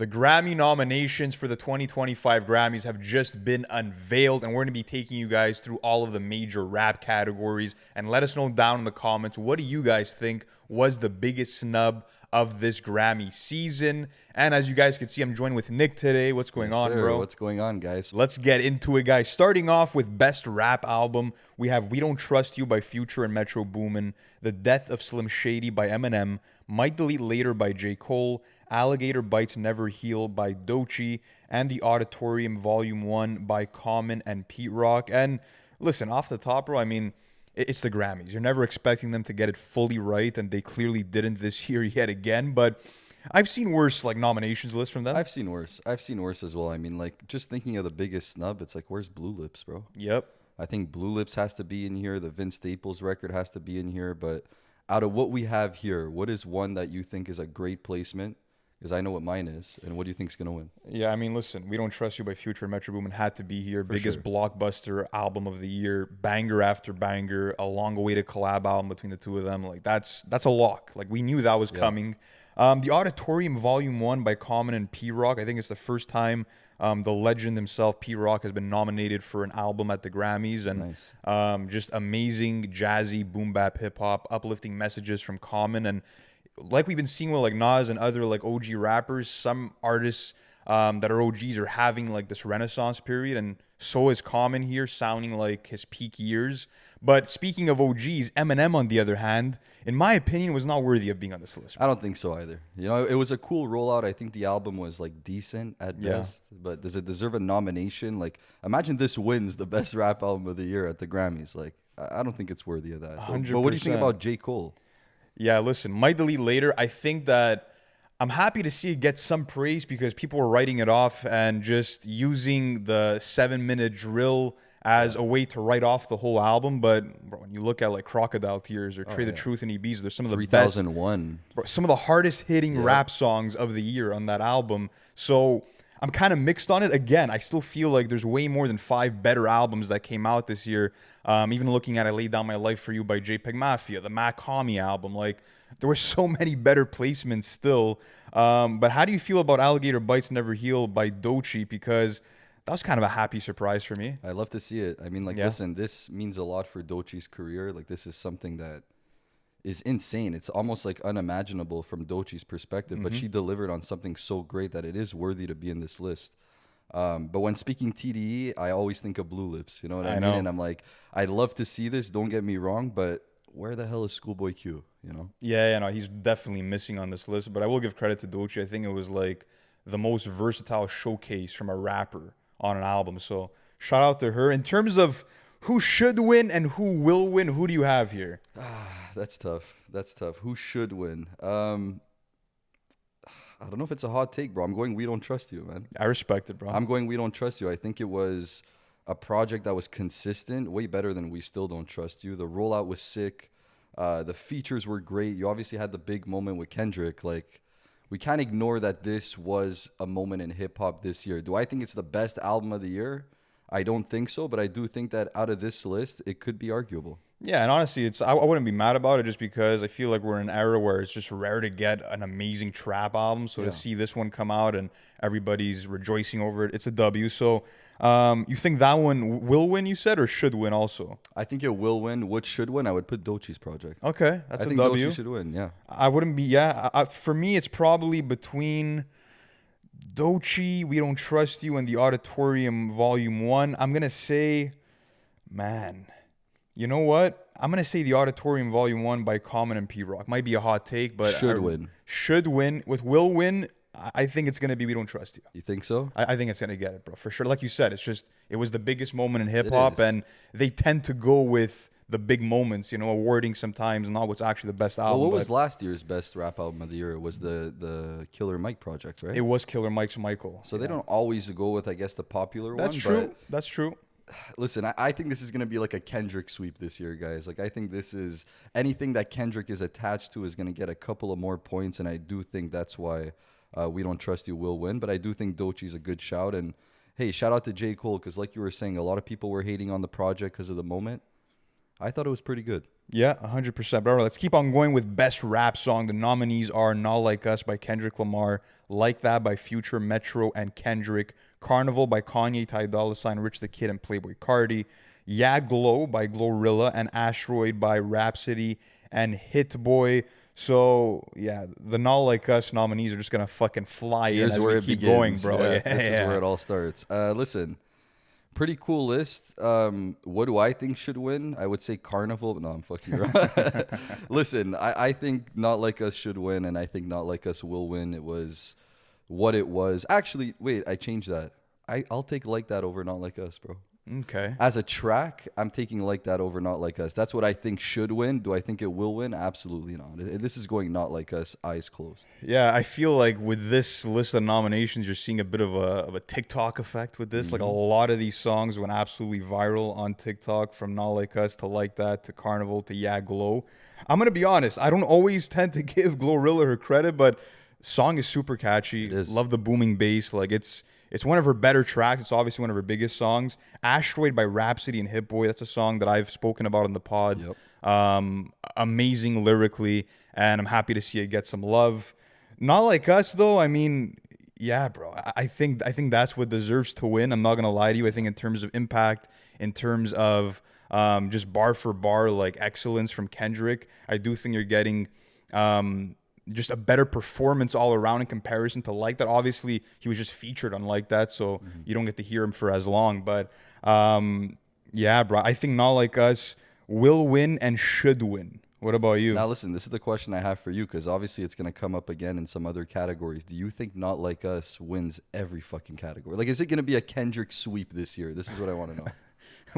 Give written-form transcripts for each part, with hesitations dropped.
The Grammy nominations for the 2025 Grammys have just been unveiled, and we're going to be taking you guys through all of the major rap categories. And let us know down in the comments, what do you guys think was the biggest snub of this Grammy season? And as you guys can see, I'm joined with Nick today. What's going on, Sir. bro? What's going on, guys? Let's get into it, guys. Starting off with Best Rap Album, we have We Don't Trust You by Future and Metro Boomin, The Death of Slim Shady by Eminem, Might Delete Later by J. Cole, Alligator Bites Never Heal by Doechii, and The Auditorium Volume 1 by Common and Pete Rock. And listen, off the top, bro, I mean, it's the Grammys. You're never expecting them to get it fully right, and they clearly didn't this year yet again. But I've seen worse like nominations lists from them. I've seen worse. I've seen worse as well. I mean, like, just thinking of the biggest snub, it's like, where's Blue Lips, bro? Yep. I think Blue Lips has to be in here. The Vince Staples record has to be in here. But out of what we have here, what is one that you think is a great placement? Because I know what mine is. And what do you think is going to win? Yeah, I mean, listen, We Don't Trust You by Future and Metro Boomin had to be here. For Biggest sure. blockbuster album of the year, banger after banger, a long-awaited collab album between the two of them. Like, that's a lock. Like, we knew that was coming. The Auditorium Volume 1 by Common and P Rock. I think it's the first time the legend himself, P Rock, has been nominated for an album at the Grammys. And Nice. just amazing, jazzy, boom bap hip hop, uplifting messages from Common. And like we've been seeing with like Nas and other like OG rappers, some artists that are OGs are having like this renaissance period, and so is Common here, sounding like his peak years. But speaking of OGs, Eminem, on the other hand, in my opinion, was not worthy of being on this list. I don't think so either. You know, it was a cool rollout. I think the album was like decent at best. But does it deserve a nomination? Like, imagine this wins the best rap album of the year at the Grammys. Like, I don't think it's worthy of that. But what do you think 100%. about J. Cole? Yeah, listen, Might Delete Later, I think that I'm happy to see it get some praise because people were writing it off and just using the 7-minute drill as a way to write off the whole album. But bro, when you look at like Crocodile Tears or Trade the Truth and EBs, there's some of the best, 3001. bro, some of the hardest hitting rap songs of the year on that album. So I'm kind of mixed on it. Again, I still feel like there's way more than 5 better albums that came out this year. Even looking at I Laid Down My Life for You by JPEG Mafia, the Mac Homie album, like there were so many better placements still. But how do you feel about Alligator Bites Never Heal by Doechii? Because that was kind of a happy surprise for me. I love to see it. I mean, like, listen, this means a lot for Doechii's career. Like, this is something that is insane. It's almost like unimaginable from Doechii's perspective, but she delivered on something so great that it is worthy to be in this list. But when speaking TDE, I always think of Blue Lips. You know what I mean? know. And I'm like, I'd love to see this. Don't get me wrong, but where the hell is Schoolboy Q? You know? Yeah, no, he's definitely missing on this list. But I will give credit to Doechii. I think it was like the most versatile showcase from a rapper on an album. So shout out to her. In terms of who should win and who will win, who do you have here? That's tough. That's tough. Who should win? I don't know if it's a hot take, bro. I'm going We Don't Trust You, man. I respect it, bro. I'm going We Don't Trust You. I think it was a project that was consistent, way better than We Still Don't Trust You. The rollout was sick. The features were great. You obviously had the big moment with Kendrick. Like, we can't ignore that this was a moment in hip hop this year. Do I think it's the best album of the year? I don't think so, but I do think that out of this list, it could be arguable. Yeah, and honestly, I wouldn't be mad about it just because I feel like we're in an era where it's just rare to get an amazing trap album. So to see this one come out and everybody's rejoicing over it, it's a W. So you think that one will win, you said, or should win also? I think it will win. What should win? I would put Doechii's project. Okay, that's I a think W. Doechii should win, yeah. I wouldn't be, for me, it's probably between Doechii, We Don't Trust You, and The Auditorium Volume 1. I'm going to say, man, you know what? I'm going to say The Auditorium Volume 1 by Common and P Rock. Might be a hot take, but Should win. Should win. With will win, I think it's going to be We Don't Trust You. You think so? I think it's going to get it, bro, for sure. Like you said, it was the biggest moment in hip hop, is. and they tend to go with the big moments, you know, awarding sometimes not what's actually the best album. Well, what was but last year's best rap album of the year? It was the Killer Mike project, right? it was Killer Mike's Michael. So they don't always go with, I guess, the popular That's one. true. That's true. But listen, I think this is going to be like a Kendrick sweep this year, guys. Like, I think this is anything that Kendrick is attached to is going to get a couple of more points, and I do think that's why We Don't Trust You will win. But I do think Doechii's a good shout. And hey, shout out to J. Cole, because like you were saying, a lot of people were hating on the project because of the moment. I thought it was pretty good. Yeah, 100%. But all right, let's keep on going with best rap song. The nominees are Not Like Us by Kendrick Lamar, Like That by Future, Metro, and Kendrick, Carnival by Kanye, Ty Dolla $ign, Rich the Kid, and Playboi Carti, Yeah Glow by Glorilla, and Asteroid by Rhapsody and Hit Boy. So, yeah, the Not Like Us nominees are just going to fucking fly Here's in as where we it keep begins. going, bro. Yeah, this is where it all starts. Listen, pretty cool list. What do I think should win? I would say Carnival, but no, I'm fucking around. Listen, I think Not Like Us should win, and I think Not Like Us will win. It was what it was. Actually, wait, I changed that. I'll take Like That over Not Like Us, bro. Okay. As a track, I'm taking Like That over Not Like Us. That's what I think should win. Do I think it will win? Absolutely not. This is going Not Like Us, eyes closed. Yeah, I feel like with this list of nominations, you're seeing a bit of a TikTok effect with this. Like a lot of these songs went absolutely viral on TikTok, from Not Like Us to Like That to Carnival to Yeah Glow. I'm gonna be honest, I don't always tend to give Glorilla her credit, but song is super catchy. It is. Love the booming bass. Like it's one of her better tracks. It's obviously one of her biggest songs. Asteroid by Rhapsody and Hit Boy. That's a song that I've spoken about in the pod. Yep. Amazing lyrically, and I'm happy to see it get some love. Not Like Us, though. I mean, yeah, bro. I think that's what deserves to win. I'm not gonna lie to you. I think in terms of impact, in terms of just bar for bar like excellence from Kendrick, I do think you're getting just a better performance all around in comparison to Like That. Obviously, he was just featured on Like That, so you don't get to hear him for as long. But yeah, bro, I think Not Like Us will win and should win. What about you? Now, listen, this is the question I have for you, because obviously it's going to come up again in some other categories. Do you think Not Like Us wins every fucking category? Like, is it going to be a Kendrick sweep this year? This is what I want to know.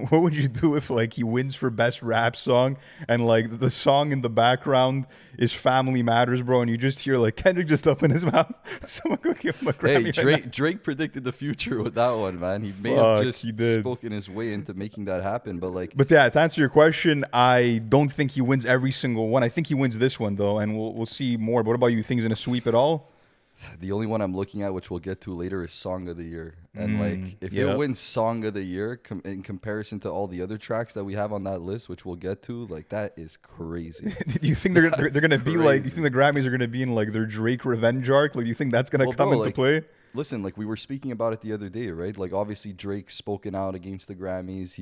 What would you do if like he wins for best rap song and like the song in the background is Family Matters, bro, and you just hear like Kendrick just open his mouth? Someone go give him a Grammy. Hey, Drake predicted the future with that one, man. He may have just spoken his way into making that happen, but like. But yeah, to answer your question, I don't think he wins every single one. I think he wins this one though, and we'll see more. But what about you? Think he's gonna sweep it all? The only one I'm looking at, which we'll get to later, is Song of the Year. And like, if it wins Song of the Year in comparison to all the other tracks that we have on that list, which we'll get to, like, that is crazy. Do you think they're gonna be like? Do you think the Grammys are gonna be in like their Drake revenge arc? Like, do you think that's gonna come into play? Listen, like we were speaking about it the other day, right? Like obviously Drake's spoken out against the Grammys.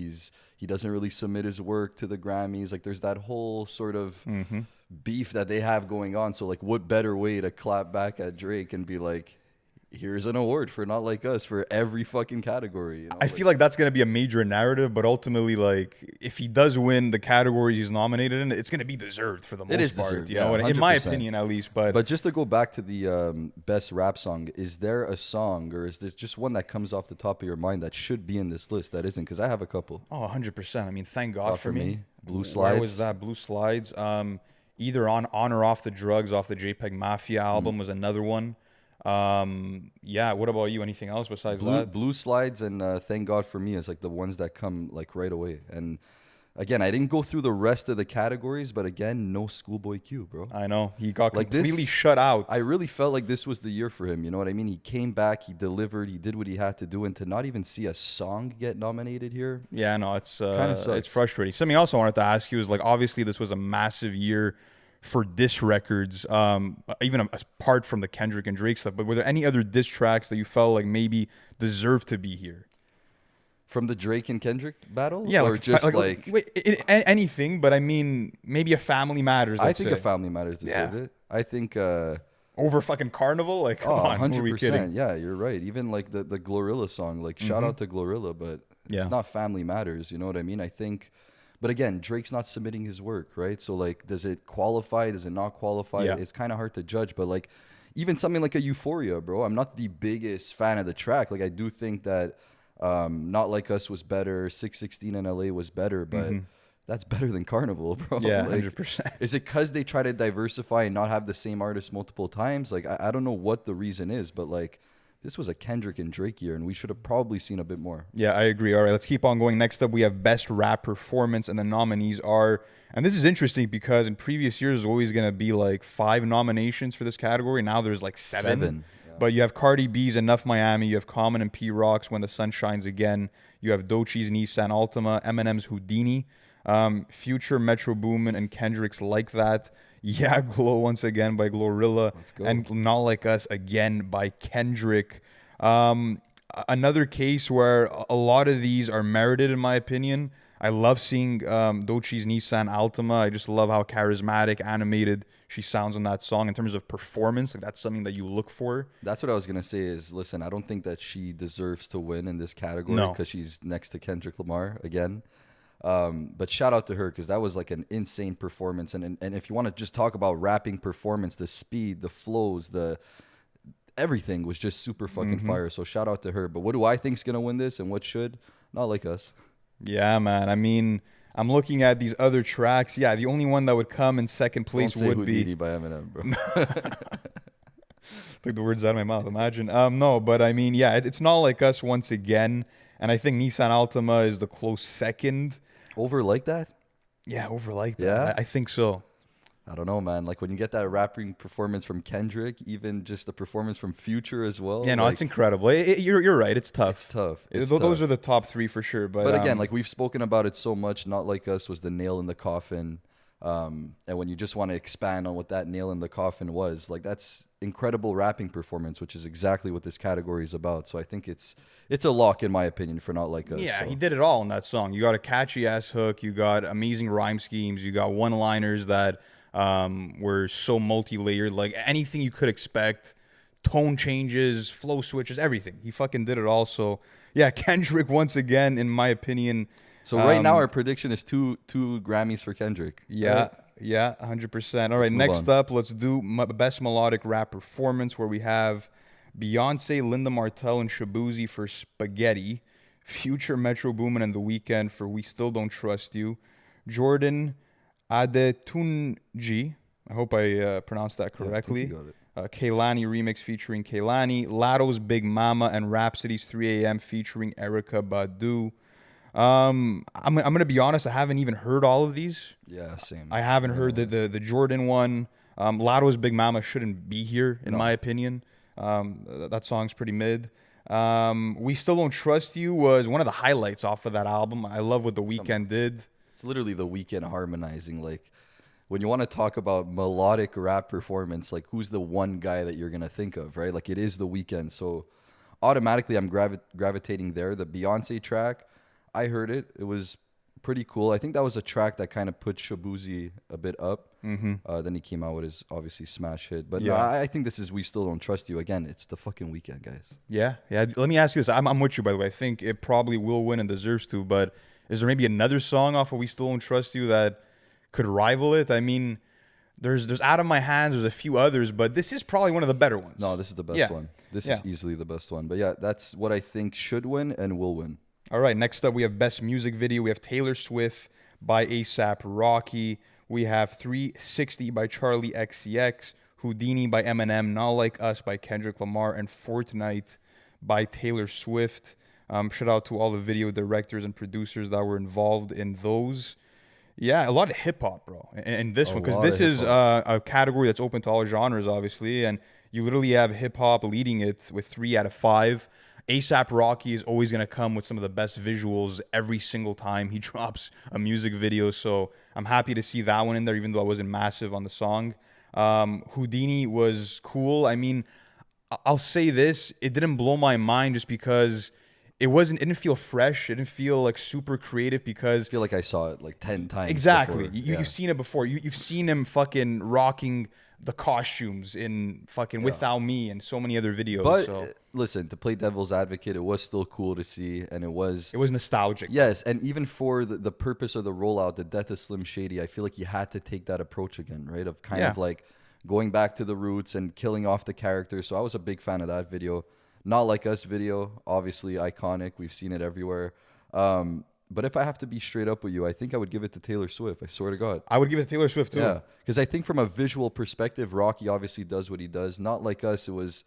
He doesn't really submit his work to the Grammys. Like there's that whole sort of beef that they have going on. So like what better way to clap back at Drake and be like, here's an award for Not Like Us for every fucking category. You know? I feel like that's going to be a major narrative, but ultimately, like, if he does win the categories he's nominated in, it's going to be deserved for the most part. It is deserved, you know, yeah, in my opinion, at least. But just to go back to the best rap song, is there a song or is there just one that comes off the top of your mind that should be in this list that isn't? Because I have a couple. Oh, 100%. I mean, Thank God for Me. Blue Slides. Where was that? Blue Slides. Either on or off the Drugs, off the JPEG Mafia album was another one. Yeah, what about you? Anything else besides that? Blue Slides and Thank God for Me is like the ones that come like right away. And again, I didn't go through the rest of the categories, but again, no Schoolboy Q, bro. I know. He got like completely shut out. I really felt like this was the year for him. You know what I mean? He came back, he delivered, he did what he had to do, and to not even see a song get nominated here. Yeah, no, it's frustrating. Something else I wanted to ask you is like, obviously this was a massive year for diss records, even apart from the Kendrick and Drake stuff, but were there any other diss tracks that you felt like maybe deserved to be here? From the Drake and Kendrick battle? Yeah, or anything, but I mean, maybe a Family Matters. I think a Family Matters deserved it. I think over fucking Carnival, like come on, 100%. Who are we kidding? Yeah, you're right. Even like the Glorilla song, like shout out to Glorilla, but it's not Family Matters. You know what I mean? I think. But again, Drake's not submitting his work, right? So, like, does it qualify? Does it not qualify? Yeah. It's kind of hard to judge. But, like, even something like a Euphoria, bro, I'm not the biggest fan of the track. Like, I do think that Not Like Us was better. 616 in LA was better. But that's better than Carnival, bro. Yeah, like, 100%. Is it because they try to diversify and not have the same artist multiple times? Like, I don't know what the reason is. But, like, this was a Kendrick and Drake year, and we should have probably seen a bit more. Yeah, I agree. All right, let's keep on going. Next up, we have Best Rap Performance, and the nominees are, and this is interesting because in previous years, there's always going to be like 5 nominations for this category. Now there's like 7. Yeah. But you have Cardi B's Enough Miami, you have Common and P. Rock's When the Sun Shines Again, you have Doechie's Nissan Altima, Eminem's Houdini, Future, Metro Boomin, and Kendrick's Like That. Yeah, Glow once again by Glorilla. Let's go. And Not Like Us again by Kendrick. Another case where a lot of these are merited, in my opinion. I love seeing Doechie's Nissan Altima. I just love how charismatic, animated she sounds on that song in terms of performance. Like that's something that you look for. That's what I was gonna say. Is listen, I don't think that she deserves to win in this category because she's next to Kendrick Lamar again. But shout out to her because that was like an insane performance. And if you want to just talk about rapping performance, the speed, the flows, everything was just super fucking fire. So shout out to her. But what do I think's gonna win this and what should? Not Like Us. Yeah, man. I mean, I'm looking at these other tracks. Yeah, the only one that would come in second place Don't say would Houdini be by Eminem, bro. took the words out of my mouth. Imagine. No, but I mean, yeah, it's Not Like Us once again, and I think Nissan Altima is the close second. Over Like That? Yeah, over Like That. Yeah? I think so. I don't know, man. Like when you get that rapping performance from Kendrick, even just the performance from Future as well. Yeah, no, like, it's incredible. You're right. It's tough. It's tough. Those are the top three for sure. But again, like we've spoken about it so much. Not Like Us was the nail in the coffin. And when you just want to expand on what that nail in the coffin was, like that's incredible rapping performance, which is exactly what this category is about. So I think it's a lock in my opinion for Not Like Us. Yeah, so. he did it all in that song. You got a catchy ass hook. You got amazing rhyme schemes. You got one-liners that were so multi-layered. Like anything you could expect. Tone changes, flow switches, everything. He fucking did it all. So yeah, Kendrick once again, in my opinion. So right now our prediction is two Grammys for Kendrick. Yeah, right? yeah, 100%. All right, move next on. up, let's do Best Melodic Rap Performance, where we have Beyonce, Linda Martell, and Shabuzi for Spaghetti, Future, Metro Boomin, and The Weeknd for We Still Don't Trust You, Jordan Adetunji, I hope I pronounced that correctly. Yeah, I think you got it. Kehlani remix featuring Kehlani, Latto's Big Mama, and Rhapsody's 3 a.m. featuring Erica Badu. I'm gonna be honest. I haven't even heard all of these. Yeah, same. I haven't heard the Jordan one. Latto's Big Mama shouldn't be here in my opinion. That song's pretty mid. We Still Don't Trust You was one of the highlights off of that album. I love what The Weeknd did. It's literally The Weeknd harmonizing. Like when you want to talk about melodic rap performance, like who's the one guy that you're gonna think of, right? Like it is The Weeknd. So automatically, I'm gravitating there. The Beyonce track, I heard it. It was pretty cool. I think that was a track that kind of put Shabuzi a bit up. Then he came out with his obviously smash hit. But no, I think this is We Still Don't Trust You. Again, it's the fucking Weeknd, guys. Yeah. Let me ask you this. I'm with you, by the way. I think it probably will win and deserves to. But is there maybe another song off of We Still Don't Trust You that could rival it? I mean, there's Out of My Hands. There's a few others, but this is probably one of the better ones. No, this is the best one. This is Yeah. easily the best one. But yeah, that's what I think should win and will win. All right, next up we have Best Music Video. We have Taylor Swift by A$AP Rocky. We have 360 by Charlie XCX, Houdini by Eminem, Not Like Us by Kendrick Lamar, and Fortnite by Taylor Swift. Shout out to all the video directors and producers that were involved in those. Yeah, a lot of hip hop, bro, in this one, because this is a category that's open to all genres, obviously, and you literally have hip hop leading it with 3 out of 5. A$AP Rocky is always going to come with some of the best visuals every single time he drops a music video. So I'm happy to see that one in there, even though I wasn't massive on the song. Houdini was cool. I mean, I'll say this. It didn't blow my mind just because it didn't feel fresh. It didn't feel like super creative because I feel like I saw it like 10 times. Exactly. before. You've seen it before. You've seen him fucking rocking the costumes in fucking Without Me and so many other videos. But so listen, to play devil's advocate, it was still cool to see, and it was nostalgic. Yes, and even for the purpose of the rollout, the death of Slim Shady, I feel like you had to take that approach again, right? Of kind of like going back to the roots and killing off the characters. So I was a big fan of that video. Not Like Us video, obviously iconic. We've seen it everywhere. But if I have to be straight up with you, I think I would give it to Taylor Swift. I swear to God. I would give it to Taylor Swift too. Yeah, because I think from a visual perspective, Rocky obviously does what he does. Not Like Us, it was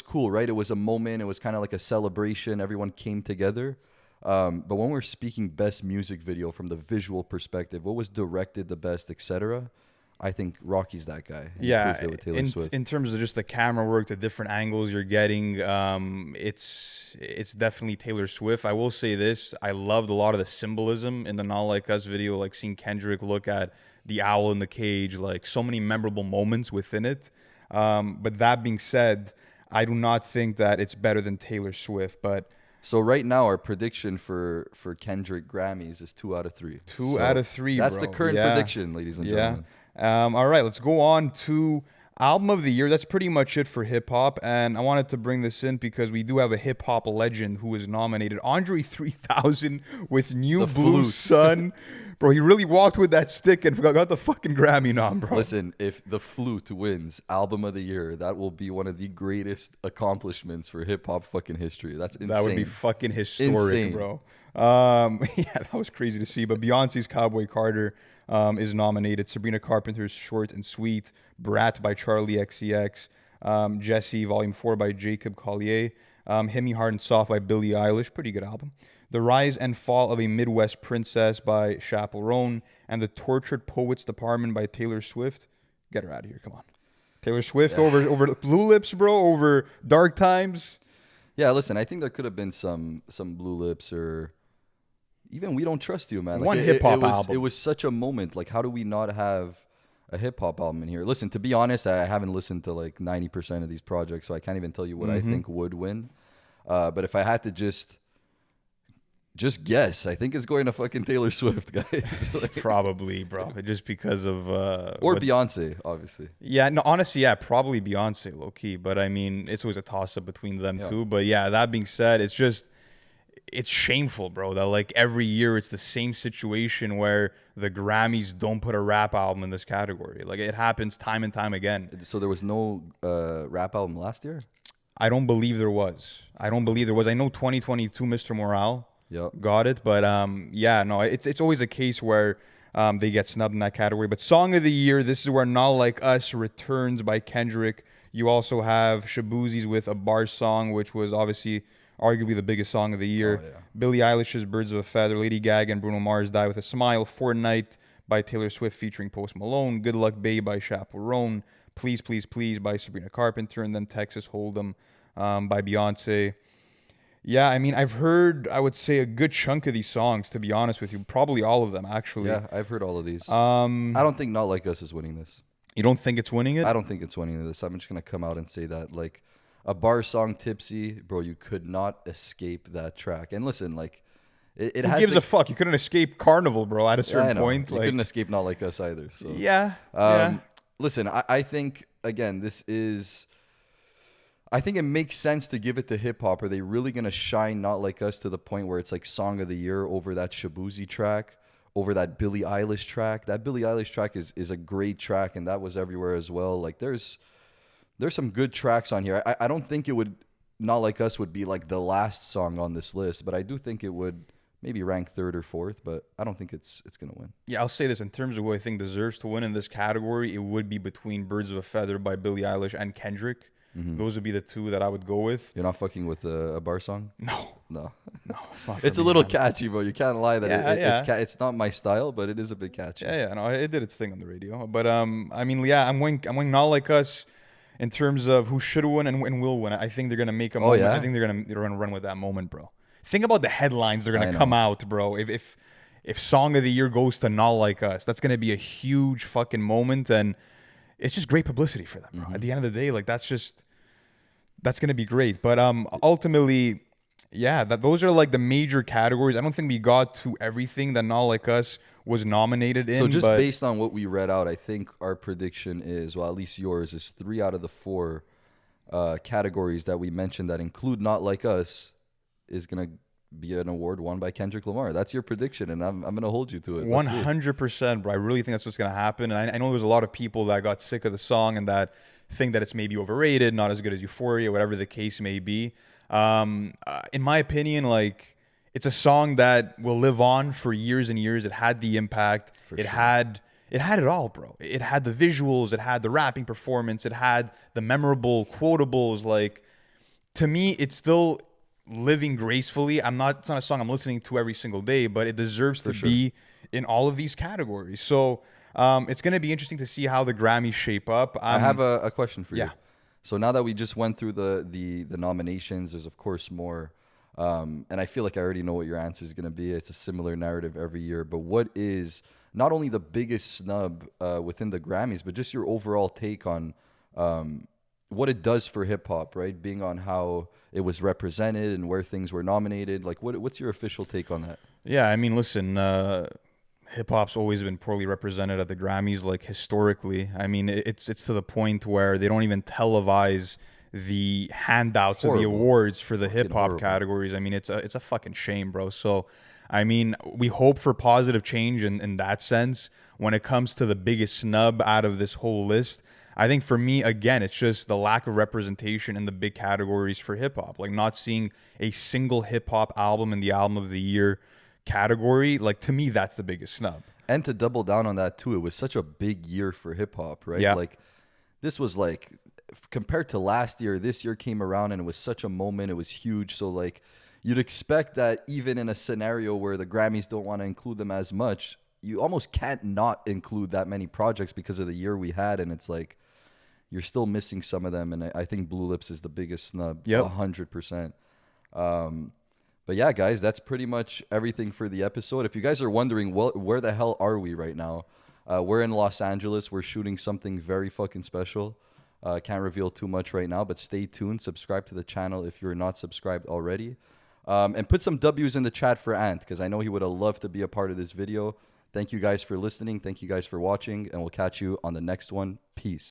cool, right? It was a moment. It was kind of like a celebration. Everyone came together. But when we're speaking best music video from the visual perspective, what was directed the best, etc., I think Rocky's that guy. And he Yeah, proved it with Taylor Swift. in terms of just the camera work, the different angles you're getting, it's definitely Taylor Swift. I will say this: I loved a lot of the symbolism in the "Not Like Us" video, like seeing Kendrick look at the owl in the cage, like so many memorable moments within it. But that being said, I do not think that it's better than Taylor Swift, but. So right now, our prediction for Kendrick Grammys is 2 out of 3. Two So out of three. That's bro. the current Yeah. prediction, ladies and gentlemen. All right, let's go on to album of the year. That's pretty much it for hip hop. And I wanted to bring this in because we do have a hip hop legend who is nominated, Andre 3000 with New The Blue flute. Sun. Bro, he really walked with that stick and got the fucking Grammy nom, bro. Listen, if the flute wins album of the year, that will be one of the greatest accomplishments for hip hop fucking history. That's insane. That would be fucking historic, Insane. bro. Yeah, that was crazy to see. But Beyonce's Cowboy Carter is nominated. Sabrina Carpenter's Short and Sweet. Brat by Charlie XCX. Jesse Volume 4 by Jacob Collier. Hit Me Hard and Soft by Billie Eilish. Pretty good album. The Rise and Fall of a Midwest Princess by Chappell Roan. And The Tortured Poets Department by Taylor Swift. Get her out of here. Come on. Taylor Swift over Blue Lips, bro. Over Dark Times. Yeah, listen, I think there could have been some Blue Lips or even We Don't Trust You, man. Like, One hip-hop album. It was such a moment. Like, how do we not have a hip-hop album in here? Listen, to be honest, I haven't listened to like 90% of these projects, so I can't even tell you what I think would win. But if I had to just guess, I think it's going to fucking Taylor Swift, guys. Like, Probably, bro. Just because of or what- Beyonce, obviously. Yeah, no, honestly, yeah, probably Beyonce, low key. But I mean, it's always a toss up between them Yeah. two. But yeah, that being said, it's shameful, bro, that like every year it's the same situation where the Grammys don't put a rap album in this category. Like it happens time and time again. So there was no rap album last year? I don't believe there was. I know 2022 Mr. Morale Yep. got it, but yeah, no, it's always a case where they get snubbed in that category. But Song of the Year, this is where Not Like Us returns by Kendrick. You also have Shabuzi's with A Bar Song, which was obviously arguably the biggest song of the year. Oh, yeah. Billie Eilish's Birds of a Feather, Lady Gaga and Bruno Mars Die with a Smile, Fortnite by Taylor Swift featuring Post Malone, Good Luck Babe by Chappell Roan, Please Please Please by Sabrina Carpenter, and then Texas Hold'em by Beyonce. Yeah, I mean, I've heard, I would say, a good chunk of these songs, to be honest with you. Probably all of them, actually. Yeah, I've heard all of these. I don't think Not Like Us is winning this. You don't think it's winning it? I don't think it's winning this. I'm just going to come out and say that. Like, A Bar Song, Tipsy, bro, you could not escape that track. And listen, like, it Who has gives the- a fuck? You couldn't escape Carnival, bro, at a I certain know. point. You Like, couldn't escape Not Like Us either. So yeah, yeah. Listen, I think, again, this is... I think it makes sense to give it to hip hop. Are they really going to shine Not Like Us to the point where it's like Song of the Year over that Shabuzi track, over that Billie Eilish track? That Billie Eilish track is a great track, and that was everywhere as well. Like, there's some good tracks on here. I don't think it would... Not Like Us would be like the last song on this list, but I do think it would maybe rank third or fourth, but I don't think it's going to win. Yeah, I'll say this. In terms of who I think deserves to win in this category, it would be between Birds of a Feather by Billie Eilish and Kendrick. Those would be the two that I would go with. You're not fucking with A Bar Song? No, No. it's not. It's for a me, little man. catchy, bro. You can't lie that Yeah, it's not my style, but it is a bit catchy. Yeah, no, it did its thing on the radio. But I mean, yeah, I'm going Not Like Us in terms of who should win and will win. I think they're gonna make a moment. yeah? I think they're gonna run with that moment, bro. Think about the headlines they're I gonna know. come out, bro. If Song of the Year goes to Not Like Us, that's gonna be a huge fucking moment, and it's just great publicity for them, bro. At the end of the day, like that's gonna be great. But ultimately, yeah, those are like the major categories. I don't think we got to everything that Not Like Us was nominated in. So just but based on what we read out, I think our prediction is, well, at least yours is 3 out of the 4 categories that we mentioned that include Not Like Us is gonna be an award won by Kendrick Lamar. That's your prediction, and I'm gonna hold you to it. Let's see. 100%, bro. I really think that's what's going to happen. And I know there's a lot of people that got sick of the song and that think that it's maybe overrated, not as good as Euphoria, whatever the case may be. In my opinion, like, it's a song that will live on for years and years. It had the impact. It had it all, bro. It had the visuals. It had the rapping performance. It had the memorable quotables. Like, to me, it's still living gracefully. It's not a song I'm listening to every single day, but it deserves to be in all of these categories. So It's going to be interesting to see how the Grammys shape up. I have a question for you. Yeah. So now that we just went through the nominations, there's of course more, and I feel like I already know what your answer is going to be. It's a similar narrative every year. But what is not only the biggest snub within the Grammys, but just your overall take on what it does for hip hop, right? Being on how it was represented and where things were nominated. Like, what's your official take on that? Yeah, I mean, listen, hip hop's always been poorly represented at the Grammys, like historically. I mean, it's to the point where they don't even televise the handouts of the Horrible. awards for the Fucking hip hop horrible. categories. I mean, it's a fucking shame, bro. So, I mean, we hope for positive change in that sense. When it comes to the biggest snub out of this whole list, I think for me, again, it's just the lack of representation in the big categories for hip hop. Like not seeing a single hip hop album in the album of the year category. Like to me, that's the biggest snub. And to double down on that too, it was such a big year for hip hop, right? Yeah. Like this was like compared to last year, this year came around and it was such a moment. It was huge. So like you'd expect that even in a scenario where the Grammys don't want to include them as much, you almost can't not include that many projects because of the year we had. And it's like you're still missing some of them. And I think Blue Lips is the biggest snub, Yep. 100%. But yeah, guys, that's pretty much everything for the episode. If you guys are wondering, where the hell are we right now? We're in Los Angeles. We're shooting something very fucking special. Can't reveal too much right now, but stay tuned. Subscribe to the channel if you're not subscribed already. And put some W's in the chat for Ant, because I know he would have loved to be a part of this video. Thank you guys for listening. Thank you guys for watching, and we'll catch you on the next one. Peace.